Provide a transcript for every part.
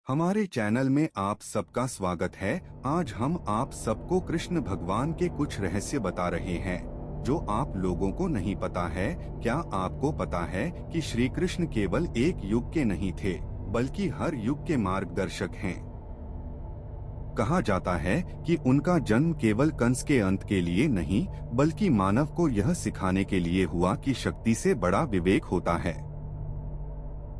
हमारे चैनल में आप सबका स्वागत है। आज हम आप सबको कृष्ण भगवान के कुछ रहस्य बता रहे हैं जो आप लोगों को नहीं पता है। क्या आपको पता है कि श्री कृष्ण केवल एक युग के नहीं थे बल्कि हर युग के मार्गदर्शक हैं। कहा जाता है कि उनका जन्म केवल कंस के अंत के लिए नहीं बल्कि मानव को यह सिखाने के लिए हुआ कि शक्ति से बड़ा विवेक होता है।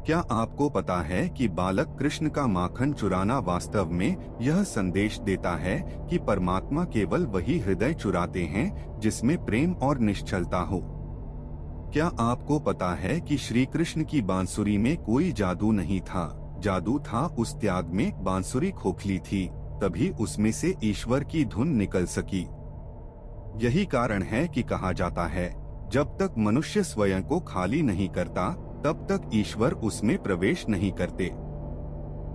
क्या आपको पता है कि बालक कृष्ण का माखन चुराना वास्तव में यह संदेश देता है कि परमात्मा केवल वही हृदय चुराते हैं जिसमें प्रेम और निश्चलता हो। क्या आपको पता है कि श्री कृष्ण की बांसुरी में कोई जादू नहीं था, जादू था उस त्याग में। बांसुरी खोखली थी, तभी उसमें से ईश्वर की धुन निकल सकी। यही कारण है कि कहा जाता है, जब तक मनुष्य स्वयं को खाली नहीं करता तब तक ईश्वर उसमें प्रवेश नहीं करते।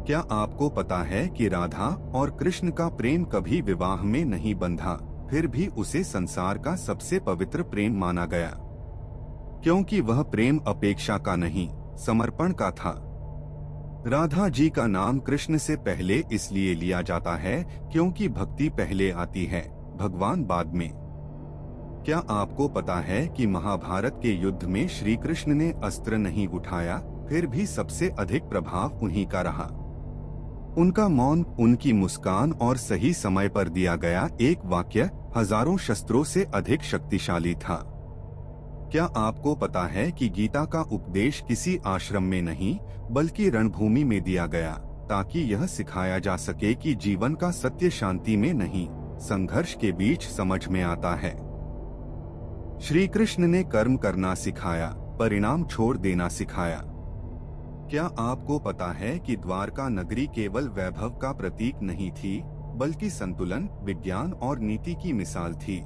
क्या आपको पता है कि राधा और कृष्ण का प्रेम कभी विवाह में नहीं बंधा, फिर भी उसे संसार का सबसे पवित्र प्रेम माना गया, क्योंकि वह प्रेम अपेक्षा का नहीं, समर्पण का था। राधा जी का नाम कृष्ण से पहले इसलिए लिया जाता है क्योंकि भक्ति पहले आती है, भगवान बाद में। क्या आपको पता है कि महाभारत के युद्ध में श्री कृष्ण ने अस्त्र नहीं उठाया, फिर भी सबसे अधिक प्रभाव उन्हीं का रहा। उनका मौन, उनकी मुस्कान और सही समय पर दिया गया एक वाक्य हजारों शस्त्रों से अधिक शक्तिशाली था। क्या आपको पता है कि गीता का उपदेश किसी आश्रम में नहीं बल्कि रणभूमि में दिया गया, ताकि यह सिखाया जा सके कि जीवन का सत्य शांति में नहीं, संघर्ष के बीच समझ में आता है। श्री कृष्ण ने कर्म करना सिखाया, परिणाम छोड़ देना सिखाया। क्या आपको पता है कि द्वारका नगरी केवल वैभव का प्रतीक नहीं थी बल्कि संतुलन, विज्ञान और नीति की मिसाल थी।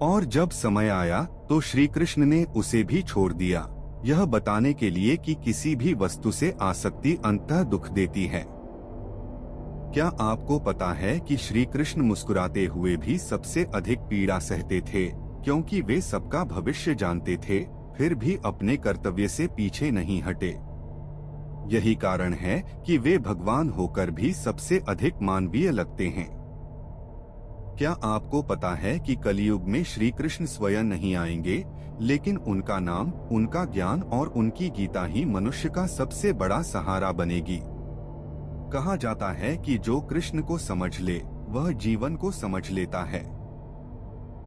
और जब समय आया तो श्री कृष्ण ने उसे भी छोड़ दिया, यह बताने के लिए कि किसी भी वस्तु से आसक्ति अंततः दुख देती है। क्या आपको पता है कि श्री कृष्ण मुस्कुराते हुए भी सबसे अधिक पीड़ा सहते थे, क्योंकि वे सबका भविष्य जानते थे, फिर भी अपने कर्तव्य से पीछे नहीं हटे। यही कारण है कि वे भगवान होकर भी सबसे अधिक मानवीय लगते हैं। क्या आपको पता है कि कलियुग में श्री कृष्ण स्वयं नहीं आएंगे, लेकिन उनका नाम, उनका ज्ञान और उनकी गीता ही मनुष्य का सबसे बड़ा सहारा बनेगी। कहा जाता है कि जो कृष्ण को समझ ले वह जीवन को समझ लेता है।